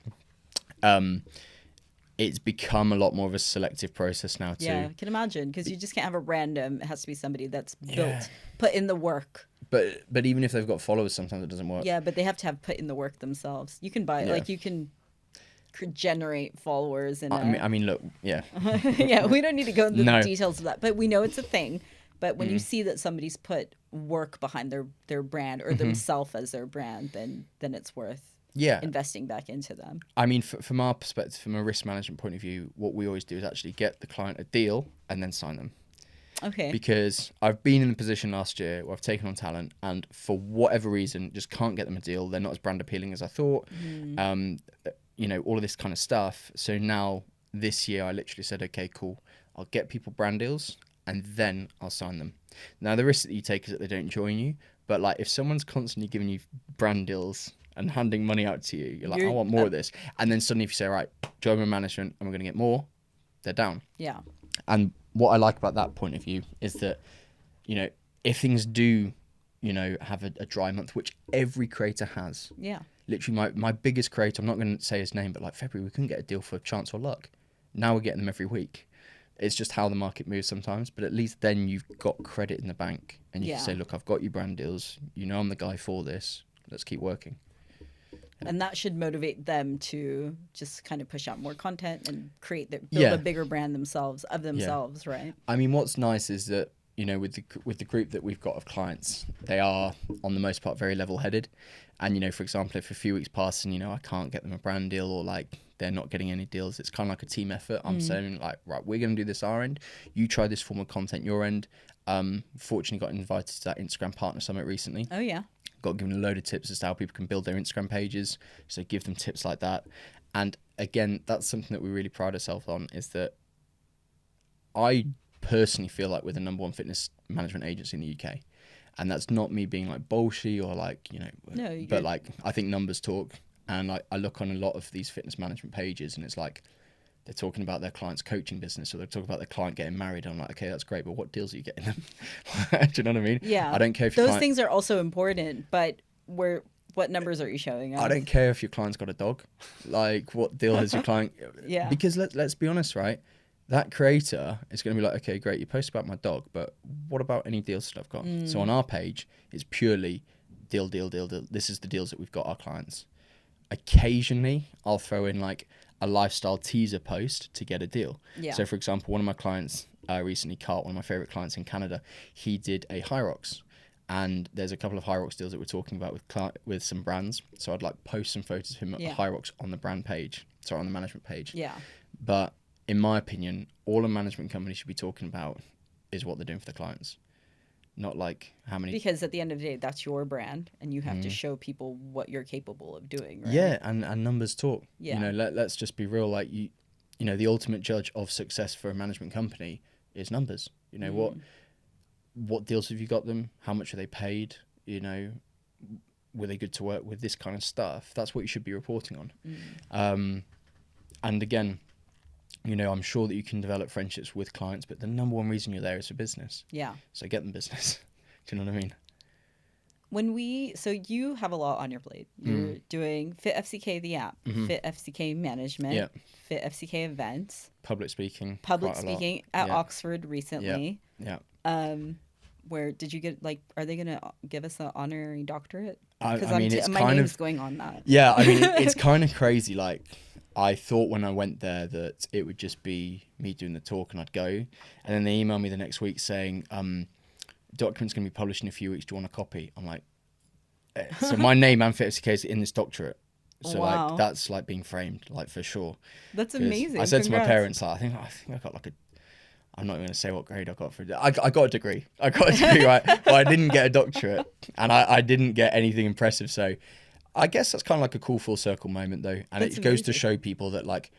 it's become a lot more of a selective process now too. Yeah, I can imagine, because you just can't have a random. It has to be somebody that's built, put in the work. But even if they've got followers, sometimes it doesn't work. Yeah, but they have to have put in the work themselves. You can buy, like, you can generate followers. And I mean, look, yeah. yeah, we don't need to go into No. the details of that, but we know it's a thing. But when you see that somebody's put work behind their brand or themselves as their brand, then it's worth investing back into them. I mean, from our perspective, from a risk management point of view, what we always do is actually get the client a deal and then sign them. Okay. Because I've been in a position last year where I've taken on talent and for whatever reason just can't get them a deal. They're not as brand appealing as I thought. You know, all of this kind of stuff. So now this year I literally said, okay, cool. I'll get people brand deals and then I'll sign them. Now the risk that you take is that they don't join you. But like if someone's constantly giving you brand deals and handing money out to you, you're like, I want more of this. And then suddenly if you say, right, join my management and we're going to get more, they're down. Yeah. And what I like about that point of view is that, you know, if things do, you know, have a dry month, which every creator has. Yeah. Literally my biggest creator, I'm not going to say his name, but like February, we couldn't get a deal for chance or luck. Now we're getting them every week. It's just how the market moves sometimes, but at least then you've got credit in the bank and you can say, look, I've got you brand deals. You know, I'm the guy for this. Let's keep working. And that should motivate them to just kind of push out more content and build a bigger brand themselves, right? I mean, what's nice is that, you know, with the group that we've got of clients, they are, on the most part, very level-headed. And, you know, for example, if a few weeks pass and, you know, I can't get them a brand deal or, like, they're not getting any deals, it's kind of like a team effort. I'm saying, like, right, we're going to do this our end. You try this form of content your end. Fortunately got invited to that Instagram Partner Summit recently. Oh, yeah. Got given a load of tips as to how people can build their Instagram pages. So give them tips like that. And, again, that's something that we really pride ourselves on, is that I personally feel like we're the number one fitness management agency in the UK. And that's not me being like bullshit or like, you know, but like I think numbers talk. And I look on a lot of these fitness management pages and it's like they're talking about their client's coaching business or they're talking about their client getting married. I'm like, okay, that's great, but what deals are you getting them? Do you know what I mean? Yeah. I don't care if those things are also important, but what numbers are you showing us? I don't care if your client's got a dog. Like, what deal has your client? Yeah. Because let's be honest, right? That creator is going to be like, okay, great, you post about my dog, but what about any deals that I've got? So on our page, it's purely deal. This is the deals that we've got our clients. Occasionally, I'll throw in like a lifestyle teaser post to get a deal. Yeah. So, for example, one of my clients recently, Carl, one of my favorite clients in Canada, he did a Hyrox. And there's a couple of High Rocks deals that we're talking about with some brands. So I'd like post some photos of him at High Rocks on the brand page, sorry, on the management page. Yeah. But in my opinion, all a management company should be talking about is what they're doing for the clients, not like how many. Because at the end of the day, that's your brand, and you have to show people what you're capable of doing, right? Yeah, and numbers talk. Yeah. You know, let's just be real. Like you know, the ultimate judge of success for a management company is numbers. You know, what deals have you got them? How much are they paid? You know, were they good to work with? This kind of stuff. That's what you should be reporting on. And again, you know, I'm sure that you can develop friendships with clients, but the number one reason you're there is for business. Yeah. So get them business. Do you know what I mean? So you have a lot on your plate. You're doing FitFCK, the app, FitFCK management, FitFCK events, public speaking at Oxford recently. Yeah. Where did you get, like, are they going to give us an honorary doctorate? Because I mean, it's my kind name's of going on that. Yeah, I mean, it's kind of crazy. Like, I thought when I went there that it would just be me doing the talk and I'd go. And then they emailed me the next week saying, document's going to be published in a few weeks. Do you want a copy? I'm like, so my name and FitFCK is in this doctorate. So like, that's like being framed, like, for sure. That's amazing. I said to my parents, like, I think I got like I'm not even going to say what grade I got for it. I got a degree. I got a degree, right? But I didn't get a doctorate and I didn't get anything impressive. So I guess that's kind of like a cool full circle moment though. And it goes to show people that, like,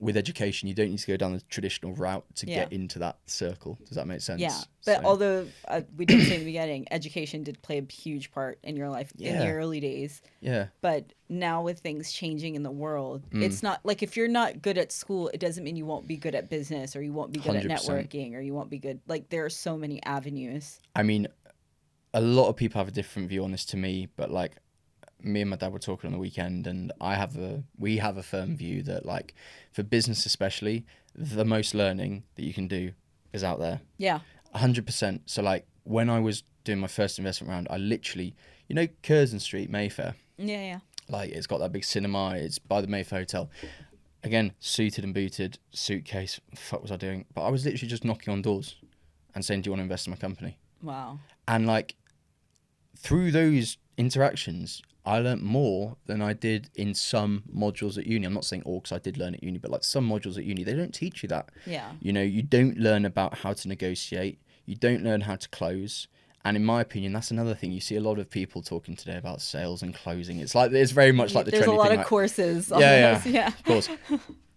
with education, you don't need to go down the traditional route to get into that circle. Does that make sense? Yeah. But although we did say in the beginning, education did play a huge part in your life in the early days. Yeah. But now with things changing in the world, it's not like, if you're not good at school, it doesn't mean you won't be good at business, or you won't be good 100%. at networking, or you won't be good. Like, there are so many avenues. I mean, a lot of people have a different view on this to me, but like, me and my dad were talking on the weekend, and we have a firm view that, like, for business especially, the most learning that you can do is out there. Yeah. 100%. So like, when I was doing my first investment round, I literally, you know, Curzon Street, Mayfair. Yeah. Like, it's got that big cinema. It's by the Mayfair Hotel. Again, suited and booted, suitcase. What the fuck was I doing? But I was literally just knocking on doors and saying, "Do you want to invest in my company?" Wow. And like, through those interactions, I learnt more than I did in some modules at uni. I'm not saying all, because I did learn at uni, but like some modules at uni, they don't teach you that. Yeah. You know, you don't learn about how to negotiate. You don't learn how to close. And in my opinion, that's another thing. You see a lot of people talking today about sales and closing. It's like, it's very much like the trendy thing. There's a lot of like, courses on yeah, this. Yeah. Of course.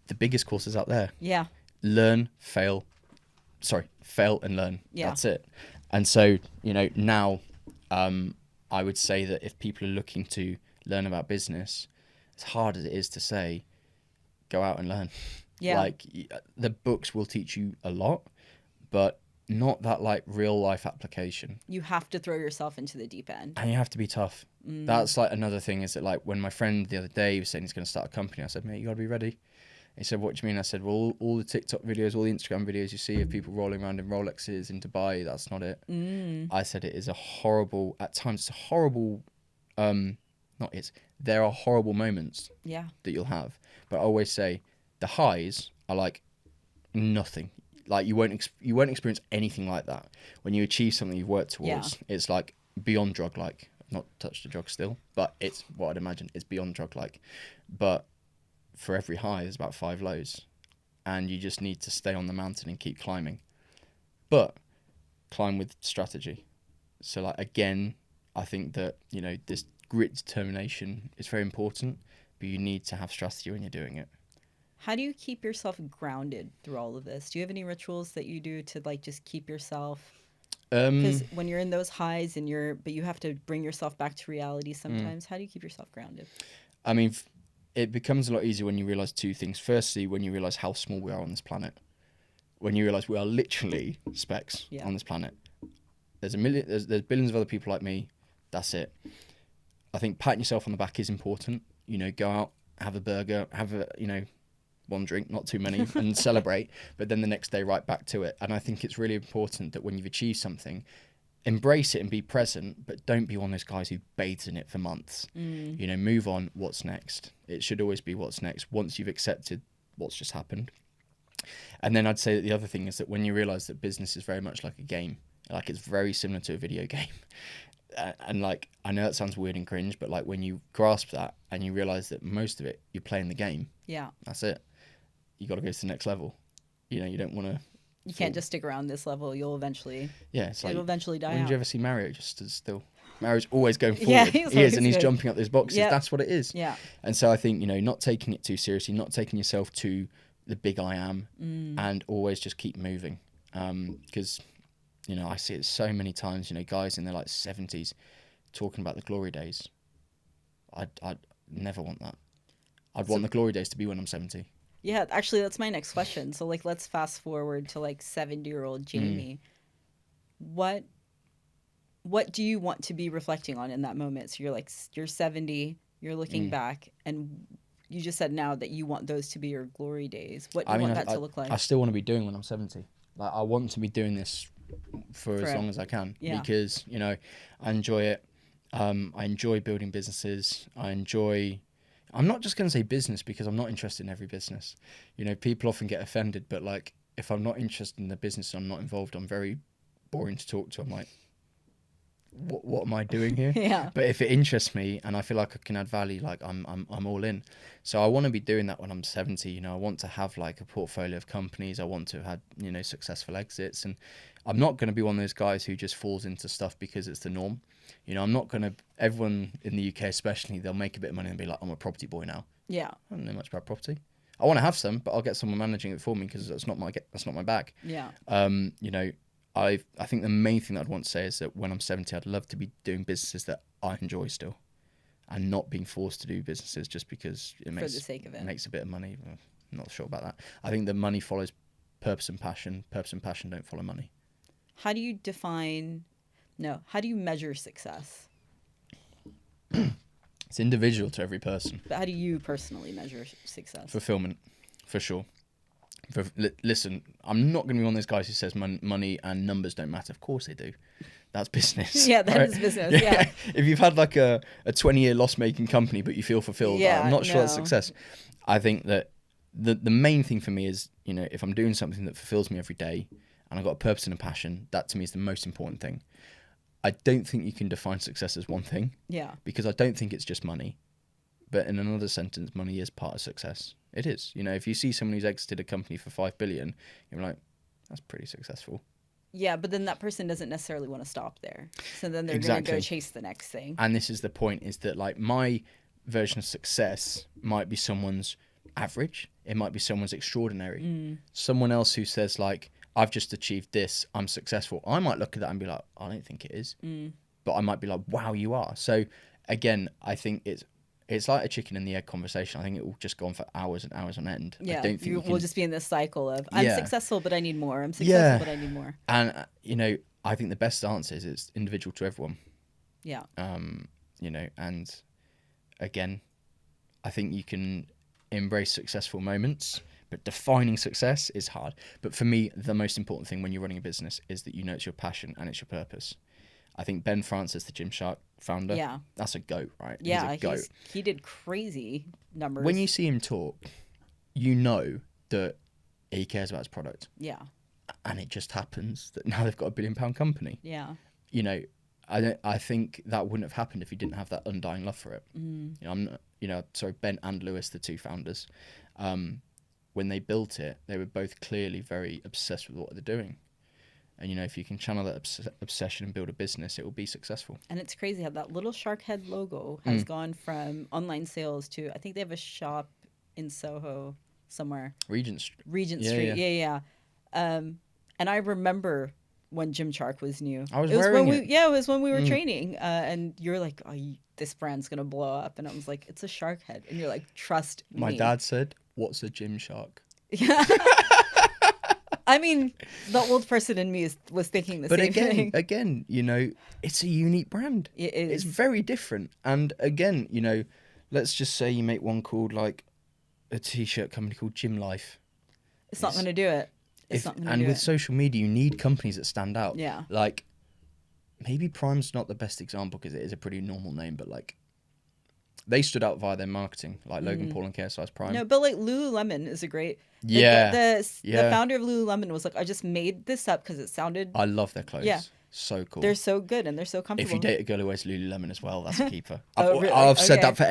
The biggest courses out there. Yeah. Fail and learn. Yeah. That's it. And so, you know, now, I would say that if people are looking to learn about business, as hard as it is to say, go out and learn. Yeah. Like, the books will teach you a lot, but not that like real life application. You have to throw yourself into the deep end. And you have to be tough. That's like another thing, is that, like, when my friend the other day was saying he's going to start a company, I said, "Mate, you got to be ready." He said, "What do you mean?" I said, "Well, all the TikTok videos, all the Instagram videos you see of people rolling around in Rolexes in Dubai, that's not it." I said, "It is a horrible, at times it's a horrible, there are horrible moments that you'll have. But I always say the highs are like nothing. Like, you won't experience anything like that. When you achieve something you've worked towards, it's like beyond drug-like. I've not touched a drug still, but it's what I'd imagine. It's beyond drug-like. But for every high, there's about 5 lows. And you just need to stay on the mountain and keep climbing. But climb with strategy. So, like, again, I think that, you know, this grit determination is very important, but you need to have strategy when you're doing it. How do you keep yourself grounded through all of this? Do you have any rituals that you do to, like, just keep yourself? Because when you're in those highs but you have to bring yourself back to reality sometimes. How do you keep yourself grounded? I mean, it becomes a lot easier when you realize 2 things. Firstly, when you realize how small we are on this planet. When you realize we are literally specks on this planet. There's billions of other people like me. That's it. I think patting yourself on the back is important. You know, go out, have a burger, have a, you know, 1 drink, not too many, and celebrate, but then the next day right back to it. And I think it's really important that when you've achieved something, embrace it and be present, but don't be one of those guys who bathes in it for months. You know, move on. What's next? It should always be what's next once you've accepted what's just happened. And then I'd say that the other thing is that when you realize that business is very much like a game, Like, it's very similar to a video game. And like, I know that sounds weird and cringe, but like when you grasp that and you realize that most of it you're playing the game, that's it. You got to go to the next level. You know, you don't want to. You can't just stick around this level. You'll eventually. It's like, it'll eventually die when out. did you ever see Mario just stood still? Mario's always going forward. Yeah, he is, and he's jumping up those boxes. Yep. That's what it is. Yeah. And so I think, you know, not taking it too seriously, not taking yourself to the big I am, and always just keep moving. Because, you know, I see it so many times, you know, guys in their like 70s talking about the glory days. I'd never want that. I'd want the glory days to be when I'm 70. Yeah, actually, that's my next question. So, like, let's fast forward to like 70-year-old Jamie. What do you want to be reflecting on in that moment? So you're 70, you're looking back, and you just said now that you want those to be your glory days. What do you want that to look like? I still want to be doing when I'm 70. Like, I want to be doing this for as long as I can, because, you know, I enjoy it. I enjoy building businesses. I'm not just going to say business, because I'm not interested in every business. You know, people often get offended, but like, if I'm not interested in the business and I'm not involved, I'm very boring to talk to. I'm like, what am I doing here? Yeah. But if it interests me and I feel like I can add value, like I'm all in. So I want to be doing that when I'm 70. You know, I want to have like a portfolio of companies. I want to have had, you know, successful exits, and I'm not going to be one of those guys who just falls into stuff because it's the norm. You know, I'm not going to. Everyone in the UK, especially, they'll make a bit of money and be like, I'm a property boy now. Yeah. I don't know much about property. I want to have some, but I'll get someone managing it for me, because that's not my bag. Yeah. You know, I think the main thing that I'd want to say is that when I'm 70, I'd love to be doing businesses that I enjoy still, and not being forced to do businesses just because it makes, for the sake of it. Makes a bit of money. I'm not sure about that. I think the money follows purpose and passion. Purpose and passion don't follow money. How do you measure success? It's individual to every person. But how do you personally measure success? Fulfillment, for sure. Listen, I'm not going to be one of those guys who says money and numbers don't matter. Of course they do. That's business. Yeah, that is business. Yeah. If you've had like a 20-year loss-making company, but you feel fulfilled, I'm not sure that's success. I think that the main thing for me is, you know, if I'm doing something that fulfills me every day and I've got a purpose and a passion, that to me is the most important thing. I don't think you can define success as one thing. Yeah. Because I don't think it's just money. But in another sentence, money is part of success. It is. You know, if you see someone who's exited a company for 5 billion, you're like, that's pretty successful. Yeah, but then that person doesn't necessarily want to stop there. So then they're going to go chase the next thing. And this is the point, is that like my version of success might be someone's average. It might be someone's extraordinary. Someone else who says like, I've just achieved this, I'm successful. I might look at that and be like, I don't think it is. But I might be like, wow, you are. So again, I think it's like a chicken and the egg conversation. I think it will just go on for hours and hours on end. Yeah, I don't think we'll just be in this cycle of, I'm successful, but I need more. I'm successful, but I need more. And, you know, I think the best answer is it's individual to everyone. Yeah. You know, and again, I think you can embrace successful moments, but defining success is hard. But for me, the most important thing when you're running a business is that you know it's your passion and it's your purpose. I think Ben Francis, the Gymshark founder, that's a GOAT, right? Yeah, he's a GOAT. He did crazy numbers. When you see him talk, you know that he cares about his product. Yeah. And it just happens that now they've got £1 billion company. Yeah. You know, I think that wouldn't have happened if he didn't have that undying love for it. You know, Ben and Lewis, the two founders, when they built it, they were both clearly very obsessed with what they're doing. And, you know, if you can channel that obsession and build a business, it will be successful. And it's crazy how that little shark head logo has gone from online sales to, I think they have a shop in Soho somewhere. Regent Street. Yeah. And I remember when Gymshark was new. I was wearing it. Yeah, it was when we were training. And you're like, this brand's going to blow up. And I was like, it's a shark head. And you're like, trust me. My dad said, what's a Gymshark? Yeah. I mean, the old person in me was thinking the same thing. But again, you know, it's a unique brand. It is. It's very different. And again, you know, let's just say you make one called like a t-shirt company called Gym Life. It's not going to do it. And with social media, you need companies that stand out. Yeah. Like, maybe Prime's not the best example because it is a pretty normal name, but like, they stood out via their marketing, like Logan Paul and KSI's Prime. No, but like Lululemon is a great. The founder of Lululemon was like, I just made this up because it sounded. I love their clothes. Yeah, So cool. They're so good and they're so If comfortable. you date a girl who wears Lululemon as well, that's a keeper. Oh, really? I've said Okay. that for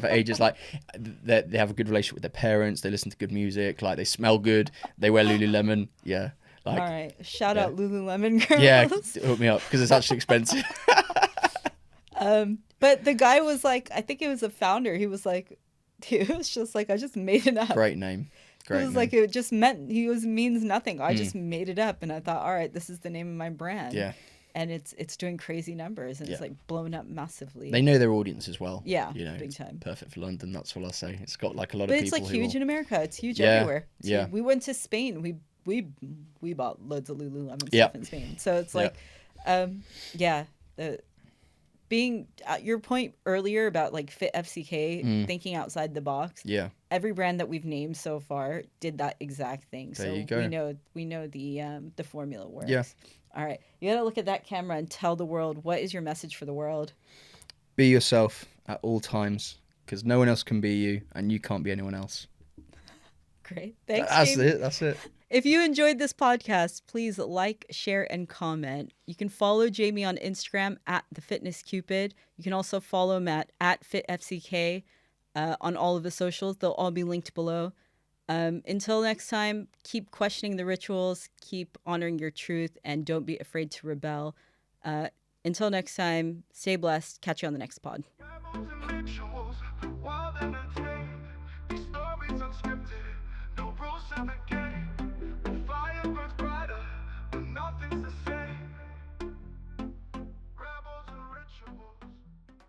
ages. Like, they have a good relationship with their parents. They listen to good music. Like, they smell good. They wear Lululemon. Yeah. Like, All right. Shout yeah. out Lululemon girls. Yeah, hook me up because it's actually expensive. But the guy was like, I think it was a founder. He was like, I just made it up. Great name. Great It was name. like, it just means nothing. I just made it up. And I thought, all right, this is the name of my brand. Yeah. And it's doing crazy numbers and it's Yeah. like blown up massively. They know their audience as well. Yeah, You know, big it's time. perfect for London. That's what I'll say. It's got like a lot But of it's people like who huge will... in America. It's huge Yeah, everywhere. yeah. We went to Spain. We bought loads of Lululemon Yeah. stuff in Spain. So it's Yeah. like, being at your point earlier about like FitFCK thinking outside the box. Yeah. Every brand that we've named so far did that exact thing. There So you go. we know the formula works. Yeah. All right. You got to look at that camera and tell the world, what is your message for the world? Be yourself at all times because no one else can be you and you can't be anyone else. Great. Thanks, That's Jamie. it. That's it. If you enjoyed this podcast, please like, share, and comment. You can follow Jamie on Instagram at @thefitnesscupid. You can also follow him at @fitfck on all of the socials. They'll all be linked below. Until next time, keep questioning the rituals, keep honoring your truth, and don't be afraid to rebel. Until next time, stay blessed. Catch you on the next pod.